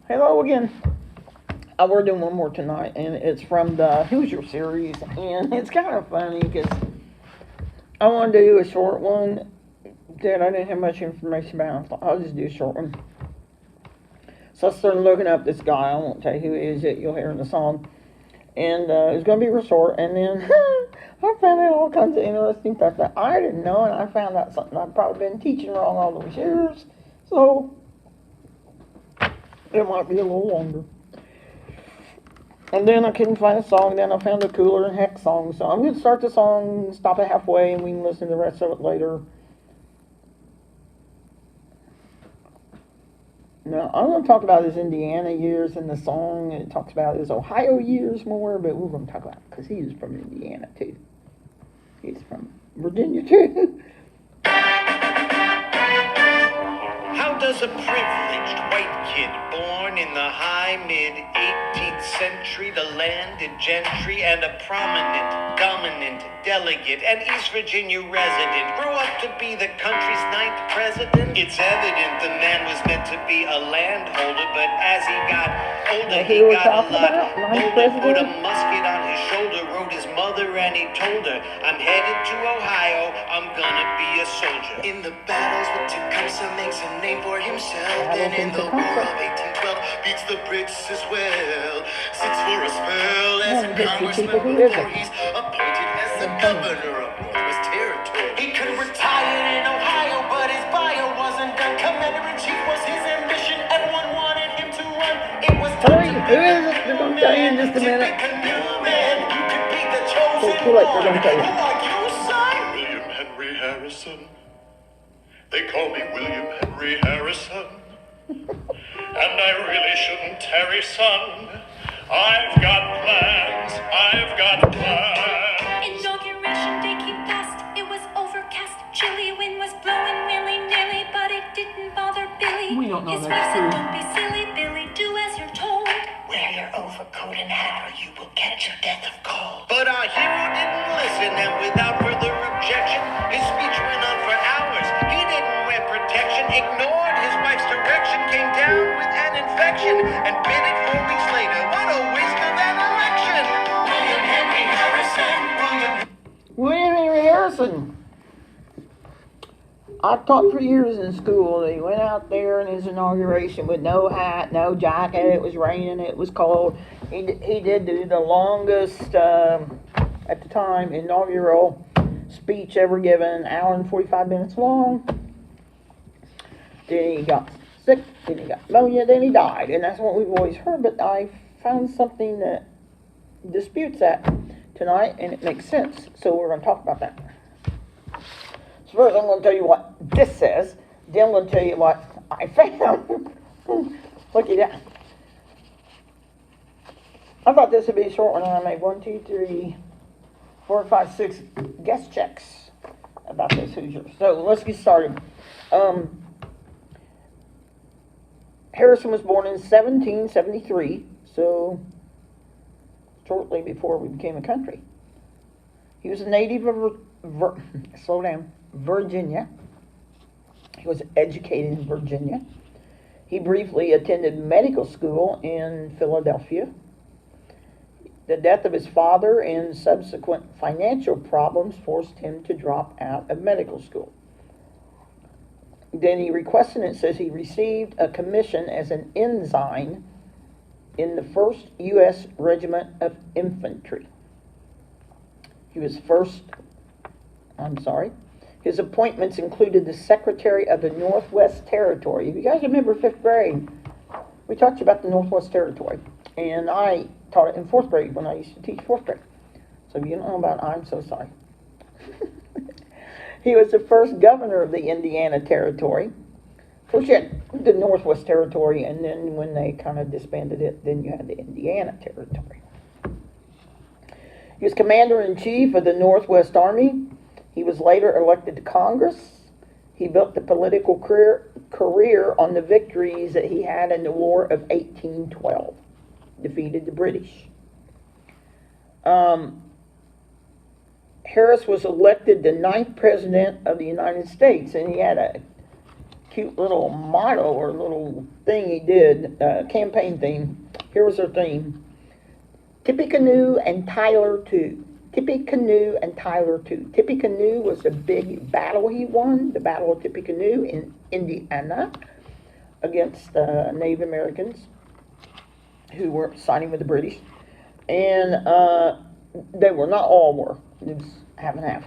Hello again. We're doing one more tonight, and it's from the Hoosier series, and it's kind of funny because I wanted to do a short one that I didn't have much information about. I thought I'll just do a short one. So I started looking up this guy. I won't tell you who he is yet. You'll hear in the song. And it's going to be real short. And then I found out all kinds of interesting stuff that I didn't know, and I found out something I've probably been teaching wrong all those years. So it might be a little longer. And then I couldn't find a song. Then I found a cooler than heck song. So I'm going to start the song, stop it halfway, and we can listen to the rest of it later. Now, I'm going to talk about his Indiana years in the song, and it talks about his Ohio years more, but we're going to talk about it because he was from Indiana, too. He's from Virginia, too. How does a privileged white kid born in the high mid-18th century, the landed gentry and a prominent, dominant delegate, an East Virginia resident, grew up to be the country's 9th president? It's evident the man was meant to be a landholder, but as he got older, he got a lot older, put a musket on his shoulder, wrote his mother and he told her, I'm headed to Ohio, I'm gonna be a soldier. In the battles with Tecumseh makes a name for himself, then in the War of 1812 beats the Brits as well. Sits for a spell as a congressman before he's appointed as the governor of Northwest Territory. He could have retired in Ohio, but his bio wasn't done. Commander-in-Chief was his ambition. Everyone wanted him to run. It was time to who is it? They're going to tell you in just a minute. pick a new man. You could be the chosen Too late, they're going to tell you. Who are you, son? William Henry Harrison. They call me William Henry Harrison. And I really shouldn't tarry, son. I've got plans. I've got plans. Inauguration day came fast. It was overcast. Chilly wind was blowing willy-nilly, but it didn't bother Billy. We don't know His that's wife said, true. don't be silly, Billy. Do as you're told. Wear your overcoat and hat or you will catch your death of cold. But our hero didn't listen, and without further objection, his speech went on for hours. He didn't wear protection, ignored his wife's direction, came down with an infection, and bid it 4 weeks later. What a waste of an election! William Henry Harrison, William Henry Harrison. I taught for years in school. He went out there in his inauguration with no hat, no jacket. It was raining. It was cold. He did do the longest, at the time, inaugural speech ever given, an hour and 45 minutes long. Then he got sick. Then he got pneumonia. Then he died. And that's what we've always heard. But I found something that disputes that tonight, and it makes sense. So we're going to talk about that. So first I'm going to tell you what this says, then I'm going to tell you what I found. Look at that. I thought this would be a short one, and I made 1, 2, 3, 4, 5, 6 guest checks about this Hoosier. So let's get started. Harrison was born in 1773, so shortly before we became a country. He was a native of Virginia. He was educated in Virginia. He briefly attended medical school in Philadelphia. The death of his father and subsequent financial problems forced him to drop out of medical school. Then he requested, it says he received a commission as an ensign in the 1st U.S. Regiment of Infantry. His appointments included the Secretary of the Northwest Territory. If you guys remember 5th grade, we talked about the Northwest Territory. And I taught it in 4th grade when I used to teach 4th grade. So if you don't know about it, I'm so sorry. He was the first governor of the Indiana Territory. First you had the Northwest Territory, and then when they kind of disbanded it, then you had the Indiana Territory. He was commander-in-chief of the Northwest Army. He was later elected to Congress. He built the political career on the victories that he had in the War of 1812. Defeated the British. Harris was elected the 9th president of the United States, and he had a cute little motto or little thing he did, campaign theme. Here was their theme. Tippecanoe and Tyler too. Tippecanoe and Tyler too. Tippecanoe was the big battle he won, the Battle of Tippecanoe in Indiana against Native Americans who were siding with the British. And they were, not all were. It was half and half.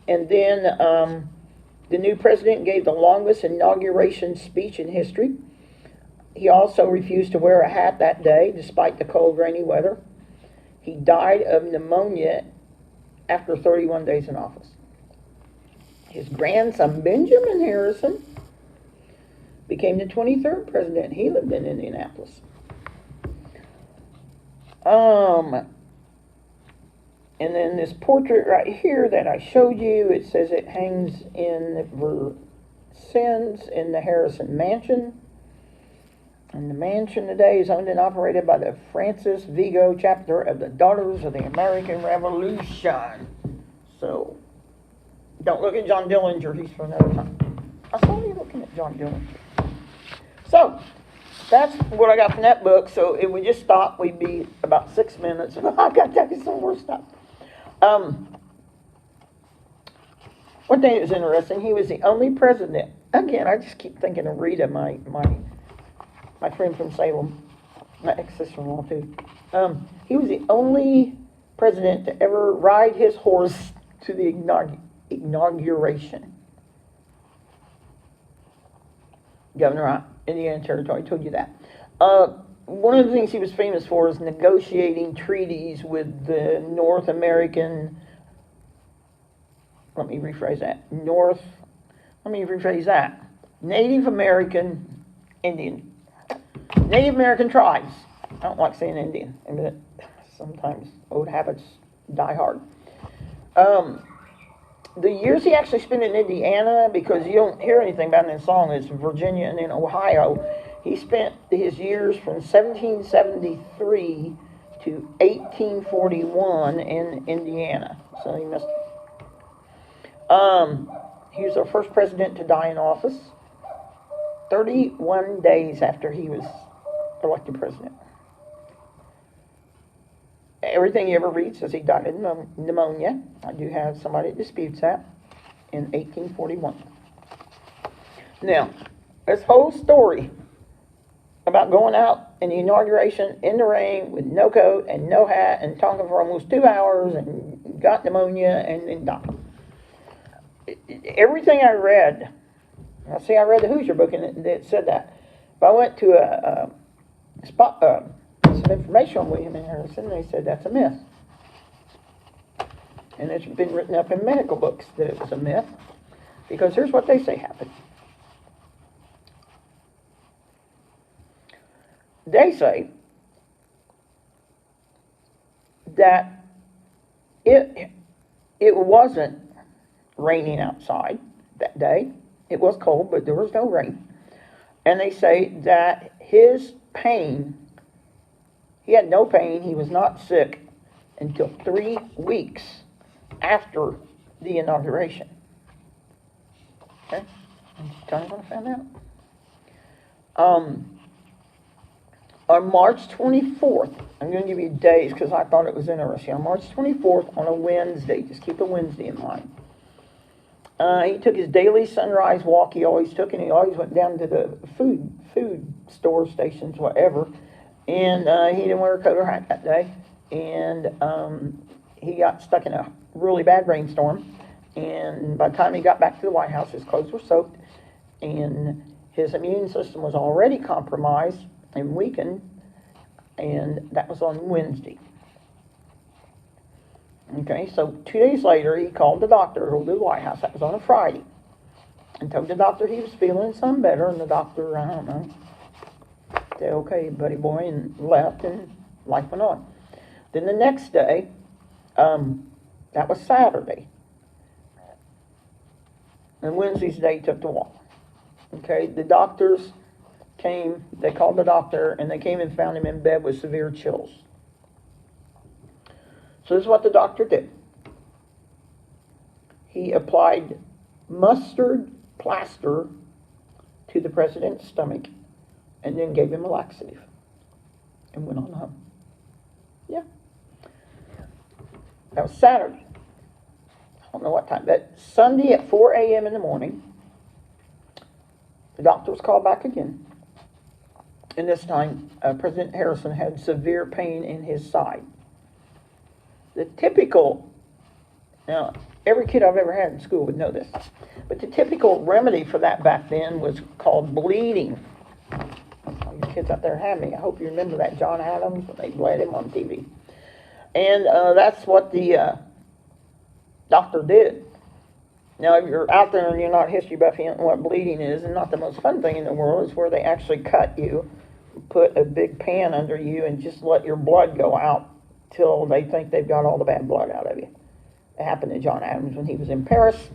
And then the new president gave the longest inauguration speech in history. He also refused to wear a hat that day, despite the cold, rainy weather. He died of pneumonia after 31 days in office. His grandson, Benjamin Harrison, became the 23rd president. He lived in Indianapolis. And then this portrait right here that I showed you, it says it hangs in Versailles in the Harrison Mansion. And the mansion today is owned and operated by the Francis Vigo chapter of the Daughters of the American Revolution. So, don't look at John Dillinger, he's for another time. I saw you looking at John Dillinger. So, that's what I got from that book. So if we just stop, we'd be about 6 minutes. I've got to tell you some more stuff. One thing that was interesting, he was the only president. Again, I just keep thinking of Rita, my friend from Salem, my ex-sister-in-law too. He was the only president to ever ride his horse to the inauguration. Governor of Indiana Territory, I told you that. One of the things he was famous for is negotiating treaties with the North American, Native American Indian. Native American tribes. I don't like saying Indian, but sometimes old habits die hard. The years he actually spent in Indiana, because you don't hear anything about it in the song, it's Virginia and then Ohio. He spent his years from 1773 to 1841 in Indiana. So he must. He was our first president to die in office 31 days after he was elected president. Everything you ever read says he died of pneumonia. I do have somebody that disputes that in 1841. Now, this whole story about going out in the inauguration in the rain with no coat and no hat and talking for almost 2 hours and got pneumonia and then died. Everything I read, I read the Hoosier book and it said that. If I went to some information on William Henry Harrison, they said that's a myth. And it's been written up in medical books that it was a myth, because here's what they say happened. They say that it wasn't raining outside that day. It was cold, but there was no rain. And they say that his pain, he had no pain, he was not sick until 3 weeks after the inauguration. Okay? Tell me what I found out. On March 24th, I'm going to give you days because I thought it was interesting. On March 24th, on a Wednesday, just keep a Wednesday in mind, he took his daily sunrise walk he always took, and he always went down to the food store stations, whatever, and he didn't wear a coat or hat that day, and he got stuck in a really bad rainstorm, and by the time he got back to the White House, his clothes were soaked, and his immune system was already compromised and weakened, and that was on Wednesday. Okay, so 2 days later, he called the doctor over to the White House. That was on a Friday. And told the doctor he was feeling some better, and the doctor, I don't know, said, okay, buddy boy, and left, and life went on. Then the next day, that was Saturday. And Wednesday's the day he took the walk. Okay, the doctors came, they called the doctor, and they came and found him in bed with severe chills. So this is what the doctor did. He applied mustard plaster to the president's stomach and then gave him a laxative and went on home. Yeah. That was Saturday. I don't know what time, but Sunday at 4 a.m. in the morning, the doctor was called back again. And this time, President Harrison had severe pain in his side. The typical, now, every kid I've ever had in school would know this, but the typical remedy for that back then was called bleeding. All you kids out there have me. I hope you remember that John Adams, when they bled him on TV. And that's what the doctor did. Now, if you're out there and you're not history buffing, you don't know what bleeding is, and not the most fun thing in the world, is where they actually cut you, put a big pan under you, and just let your blood go out till they think they've got all the bad blood out of you. It happened to John Adams when he was in Paris.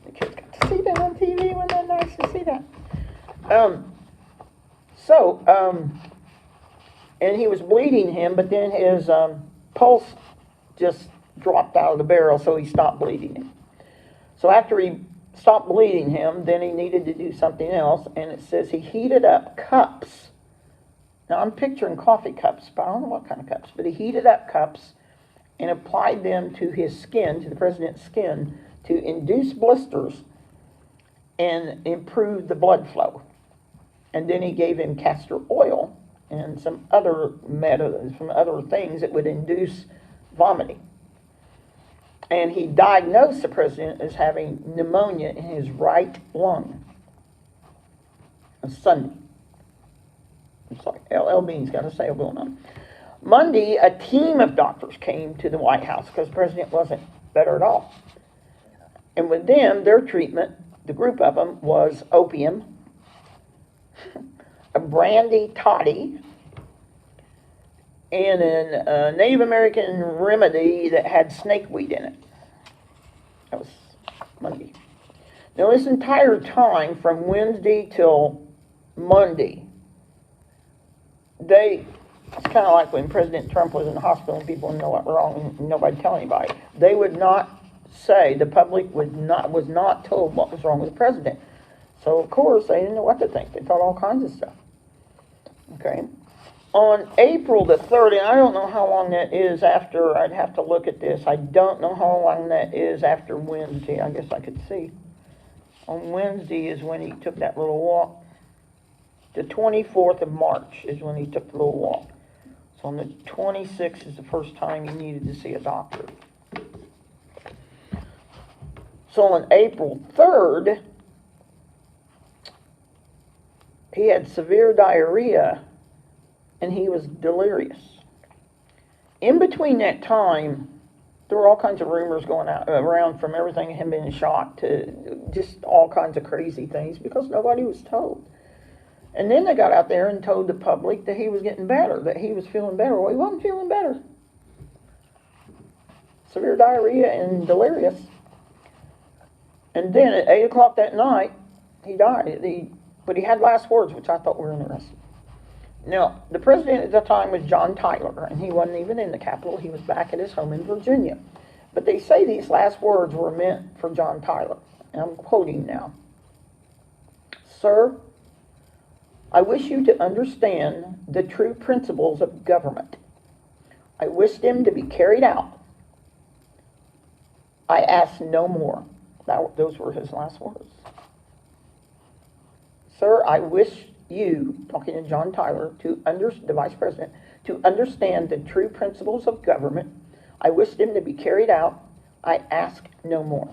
The kids got to see that on TV. Wasn't that nice to see that? And he was bleeding him, but then his pulse just dropped out of the barrel, so he stopped bleeding him. So after he stopped bleeding him, then he needed to do something else, and it says he heated up cups. Now, I'm picturing coffee cups, but I don't know what kind of cups, but he heated up cups and applied them to his skin, to the president's skin, to induce blisters and improve the blood flow. And then he gave him castor oil and some other things that would induce vomiting. And he diagnosed the president as having pneumonia in his right lung on Sunday. I'm sorry, LL Bean's got a sale going on. Monday, a team of doctors came to the White House because the president wasn't better at all. And with them, their treatment, the group of them, was opium, a brandy toddy, and a Native American remedy that had snakeweed in it. That was Monday. Now, this entire time, from Wednesday till Monday, it's kind of like when President Trump was in the hospital and people didn't know what was wrong and nobody tell anybody. They would not say, the public was not told what was wrong with the president. So, of course, they didn't know what to think. They thought all kinds of stuff. Okay. On April the 3rd, and I don't know how long that is after, I'd have to look at this. I don't know how long that is after Wednesday. I guess I could see. On Wednesday is when he took that little walk. The 24th of March is when he took the little walk. So on the 26th is the first time he needed to see a doctor. So on April 3rd, he had severe diarrhea and he was delirious. In between that time, there were all kinds of rumors going around, from everything him being shot to just all kinds of crazy things, because nobody was told. And then they got out there and told the public that he was getting better, that he was feeling better. Well, he wasn't feeling better. Severe diarrhea and delirious. And then at 8 o'clock that night, he died. But he had last words, which I thought were interesting. Now, the president at the time was John Tyler, and he wasn't even in the Capitol. He was back at his home in Virginia. But they say these last words were meant for John Tyler. And I'm quoting now. Sir, I wish you to understand the true principles of government. I wish them to be carried out. I ask no more. Those were his last words. Sir, I wish you, talking to John Tyler, the vice president, to understand the true principles of government. I wish them to be carried out. I ask no more.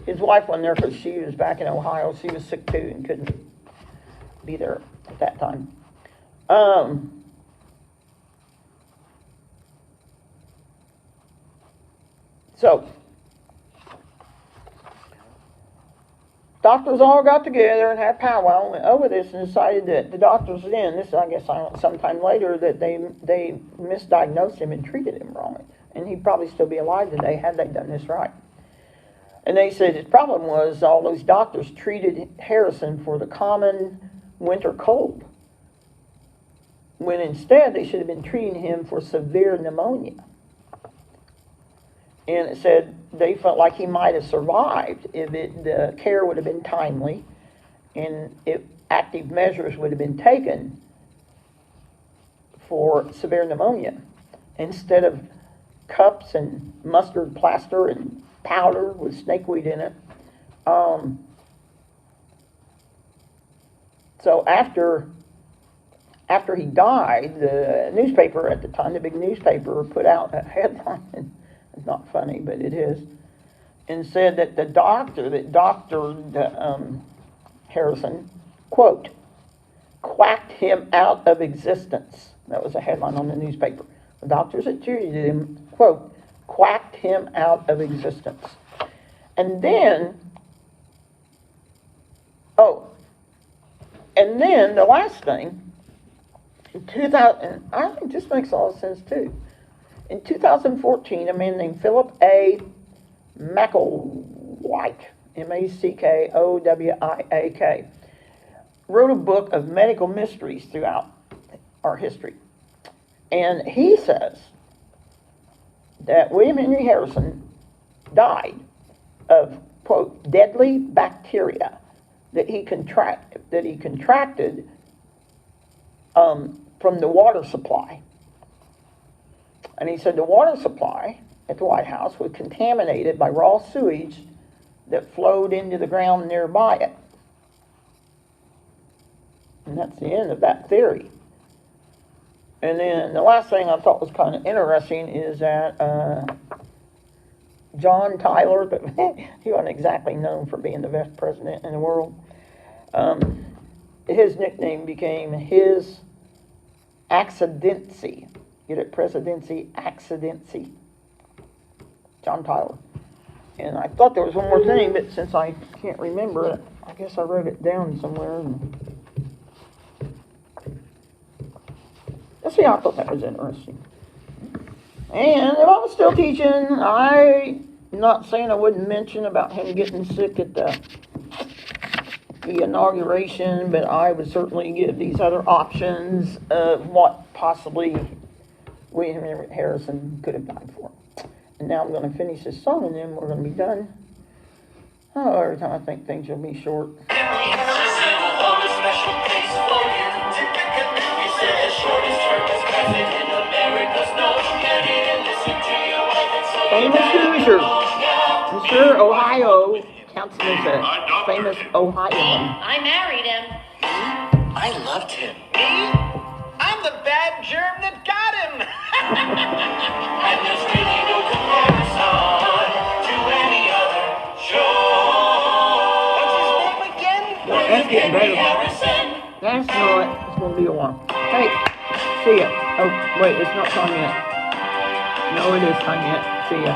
His wife wasn't there because she was back in Ohio. She was sick too and couldn't be there at that time. So, doctors all got together and had powwow over this and decided that the doctors then, this I guess sometime later, that they misdiagnosed him and treated him wrong. And he'd probably still be alive today had they done this right. And they said his problem was all those doctors treated Harrison for the common winter cold, when instead they should have been treating him for severe pneumonia. And it said they felt like he might have survived if the care would have been timely and active measures would have been taken for severe pneumonia instead of cups and mustard plaster and powder with snakeweed in it. So after he died, the newspaper at the time, the big newspaper, put out a headline. It's not funny, but it is, and said that the doctor that doctored Harrison, quote, quacked him out of existence. That was a headline on the newspaper. The doctors that treated him, quote, quacked him out of existence. And then, the last thing, in 2000, I think this makes a lot of sense too. In 2014, a man named Philip A. Mackowiak, Mackowiak, wrote a book of medical mysteries throughout our history. And he says that William Henry Harrison died of, quote, deadly bacteria that he contracted from the water supply. And he said the water supply at the White House was contaminated by raw sewage that flowed into the ground nearby it. And that's the end of that theory. And then the last thing I thought was kind of interesting is that John Tyler, but he wasn't exactly known for being the best president in the world. His nickname became his accidency. Get it? Presidency, accidency. John Tyler. And I thought there was one more thing, but since I can't remember it, I guess I wrote it down somewhere. Let's see, I thought that was interesting. And if I was still teaching, I'm not saying I wouldn't mention about him getting sick at the inauguration, but I would certainly give these other options of what possibly William Henry Harrison could have died for. And now I'm going to finish this song, and then we're going to be done. Oh, every time I think things will be short. Famous Hoosier. Mr. Ohio counts him as a famous Ohioan. I married him. I loved him. Me? I'm the bad germ that got him. And there's really no comparison to any other show. What's his name again? That's getting better. Harrison. That's not. It's going to be a while. Hey, see ya. Oh, wait, it's not time yet. No, it is time yet. See ya.